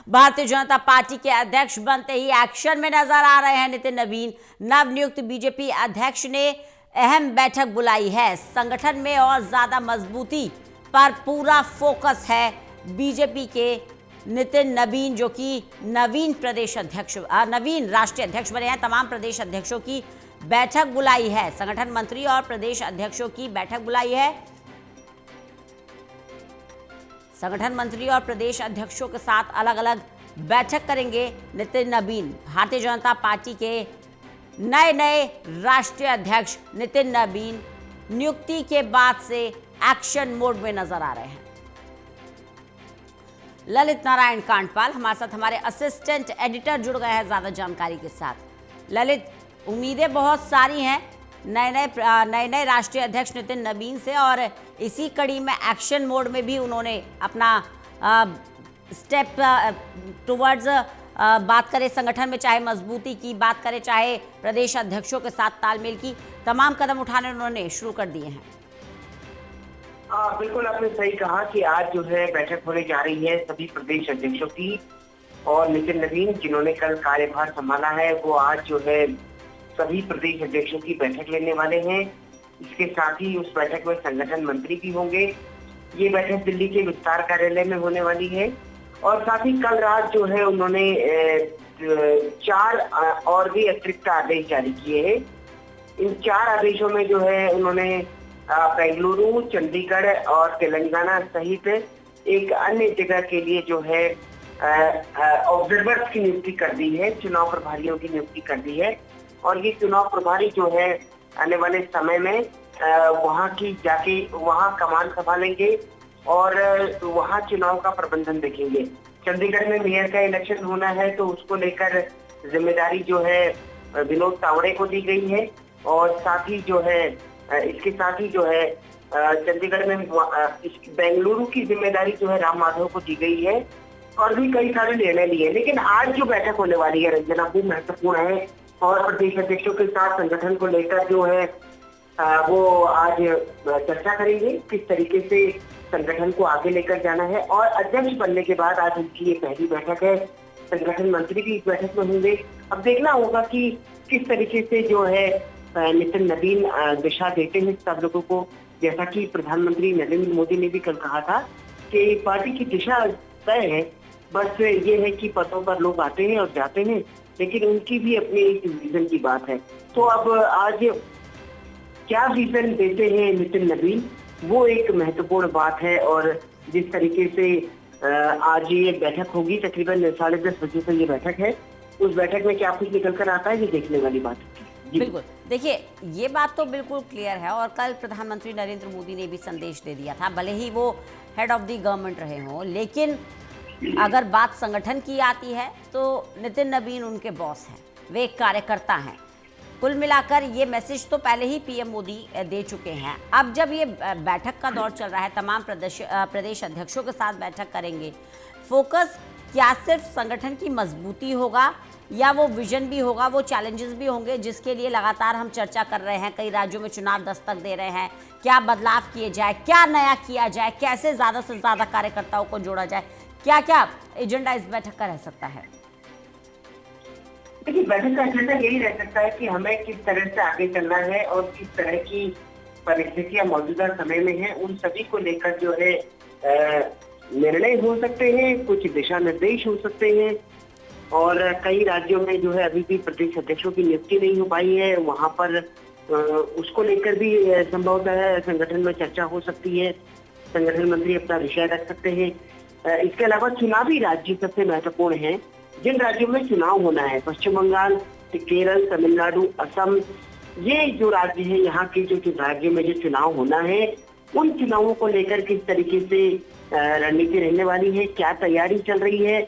Bharatiya Janata party के अध्यक्ष बनते ही एक्शन में नजर आ रहे हैं नितिन नवीन। नवनियुक्त बीजेपी अध्यक्ष ने अहम बैठक बुलाई है। संगठन में और ज्यादा मजबूती पर पूरा फोकस है बीजेपी के नितिन नवीन, जो कि नवीन राष्ट्रीय अध्यक्ष बने हैं। तमाम प्रदेश अध्यक्षों की बैठक बुलाई है, संगठन मंत्री और प्रदेश अध्यक्षों की बैठक बुलाई है। संगठन मंत्री और प्रदेश अध्यक्षों के साथ अलग अलग बैठक करेंगे नितिन नवीन। भारतीय जनता पार्टी के नए राष्ट्रीय अध्यक्ष नितिन नवीन नियुक्ति के बाद से एक्शन मोड में नजर आ रहे हैं। ललित नारायण कांडपाल हमारे साथ, हमारे असिस्टेंट एडिटर जुड़ गए हैं ज्यादा जानकारी के साथ। ललित, उम्मीदें बहुत सारी हैं नए राष्ट्रीय अध्यक्ष नितिन नवीन से, और इसी कड़ी में एक्शन मोड में भी उन्होंने अपना स्टेप टुवर्ड्स बात करें संगठन में, चाहे मजबूती की बात करें, चाहे प्रदेश अध्यक्षों के साथ तालमेल की, तमाम कदम उठाने उन्होंने शुरू कर दिए हैं। बिल्कुल आपने सही कहा कि आज जो है बैठक होने जा रही है सभी प्रदेश अध्यक्षों की, और नितिन नवीन जिन्होंने कल कार्यभार संभाला है वो आज जो है सभी प्रदेश अध्यक्षों की बैठक लेने वाले हैं। इसके साथ ही उस बैठक में संगठन मंत्री भी होंगे। ये बैठक दिल्ली के विस्तार कार्यालय में होने वाली है, और साथ ही कल रात जो है उन्होंने 4 और भी अतिरिक्त आदेश जारी किए हैं। इन 4 आदेशों में जो है उन्होंने बेंगलुरु, चंडीगढ़ और तेलंगाना सहित एक अन्य जगह के लिए जो है ऑब्जर्वर्स की नियुक्ति कर दी है, चुनाव प्रभारियों की नियुक्ति कर दी है। और ये चुनाव प्रभारी जो है आने वाले समय में वहाँ की जाके वहाँ कमान संभालेंगे और वहाँ चुनाव का प्रबंधन देखेंगे। चंडीगढ़ में मेयर का इलेक्शन होना है, तो उसको लेकर जिम्मेदारी जो है विनोद तावड़े को दी गई है, और साथ ही जो है इसके साथ ही जो है चंडीगढ़ में बेंगलुरु की जिम्मेदारी जो है राम माधव को दी गई है, और भी कई सारे निर्णय लिए। लेकिन आज जो बैठक होने वाली है रंजना, वो महत्वपूर्ण है, और प्रदेश अध्यक्षों के साथ संगठन को लेकर जो है वो आज चर्चा करेंगे किस तरीके से संगठन को आगे लेकर जाना है। और अध्यक्ष बनने के बाद आज उनकी ये पहली बैठक है, संगठन मंत्री भी इस बैठक में होंगे। अब देखना होगा कि किस तरीके से जो है नितिन नवीन दिशा देते हैं सब लोगों को। जैसा कि प्रधानमंत्री नरेंद्र मोदी ने भी कल कहा था कि पार्टी की दिशा तय है, बस ये है कि पदों पर लोग आते हैं और जाते हैं, लेकिन उनकी भी अपनी एक विजन की बात है। तो अब आज क्या विजन देते हैं नितिन नवीन, वो एक महत्वपूर्ण बात है। और जिस तरीके से आज ये बैठक होगी, तकरीबन 10:30 बजे से ये बैठक है, उस बैठक में क्या कुछ निकल कर आता है ये देखने वाली बात है। बिल्कुल, देखिए ये बात तो बिल्कुल क्लियर है, और कल प्रधानमंत्री नरेंद्र मोदी ने भी संदेश दे दिया था, भले ही वो हेड ऑफ द गवर्नमेंट रहे हों, लेकिन अगर बात संगठन की आती है तो नितिन नवीन उनके बॉस हैं, वे एक कार्यकर्ता हैं। कुल मिलाकर ये मैसेज तो पहले ही पीएम मोदी दे चुके हैं। अब जब ये बैठक का दौर चल रहा है, तमाम प्रदेश अध्यक्षों के साथ बैठक करेंगे, फोकस क्या सिर्फ संगठन की मजबूती होगा या वो विजन भी होगा, वो चैलेंजेस भी होंगे जिसके लिए लगातार हम चर्चा कर रहे हैं। कई राज्यों में चुनाव दस्तक दे रहे हैं, क्या बदलाव किए जाए, क्या नया किया जाए, कैसे ज़्यादा से ज़्यादा कार्यकर्ताओं को जोड़ा जाए, क्या क्या एजेंडा इस बैठक का रह सकता है? देखिए, बैठक का एजेंडा यही रह सकता है कि हमें किस तरह से आगे चलना है और किस तरह की परिस्थितियां मौजूदा समय में हैं, उन सभी को लेकर जो है निर्णय हो सकते हैं, कुछ दिशा निर्देश हो सकते हैं। और कई राज्यों में जो है अभी भी प्रदेश अध्यक्षों की नियुक्ति नहीं हो पाई है, वहां पर उसको लेकर भी संभवतः संगठन में चर्चा हो सकती है, संगठन मंत्री अपना विषय रख सकते हैं। इसके अलावा चुनावी राज्य सबसे महत्वपूर्ण हैं, जिन राज्यों में चुनाव होना है, पश्चिम बंगाल, केरल, तमिलनाडु, असम, ये जो राज्य है, यहाँ के जो राज्यों में जो चुनाव होना है, उन चुनावों को लेकर किस तरीके से रणनीति रहने वाली है, क्या तैयारी चल रही है,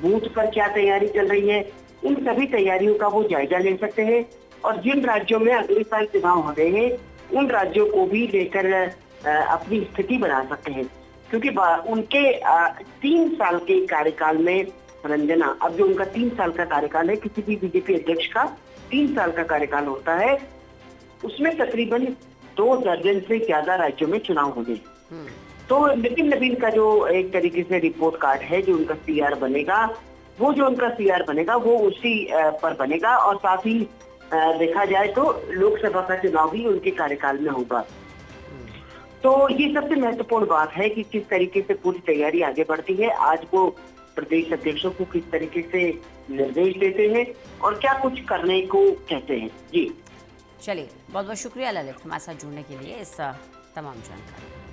बूथ पर क्या तैयारी चल रही है, इन सभी तैयारियों का वो जायजा ले सकते हैं। और जिन राज्यों में अगले साल चुनाव हो रहे हैं, उन राज्यों को भी लेकर अपनी स्थिति बना सकते हैं, क्योंकि उनके 3 साल के कार्यकाल में रंजना, अब जो उनका 3 साल का कार्यकाल है, किसी भी बीजेपी अध्यक्ष का 3 साल का कार्यकाल होता है, उसमें तकरीबन 2 दर्जन से ज्यादा राज्यों में चुनाव हो गए। तो नितिन नवीन का जो एक तरीके से रिपोर्ट कार्ड है, जो उनका सीआर बनेगा, वो जो उनका सीआर बनेगा वो उसी पर बनेगा। और साथ ही देखा जाए तो लोकसभा का चुनाव भी उनके कार्यकाल में होगा। तो ये सबसे महत्वपूर्ण बात है कि किस तरीके से पूरी तैयारी आगे बढ़ती है। आज वो प्रदेश अध्यक्षों को किस तरीके से निर्देश देते हैं और क्या कुछ करने को कहते हैं। जी चलिए, बहुत बहुत शुक्रिया ललित हमारे साथ जुड़ने के लिए इस तमाम जानकारी।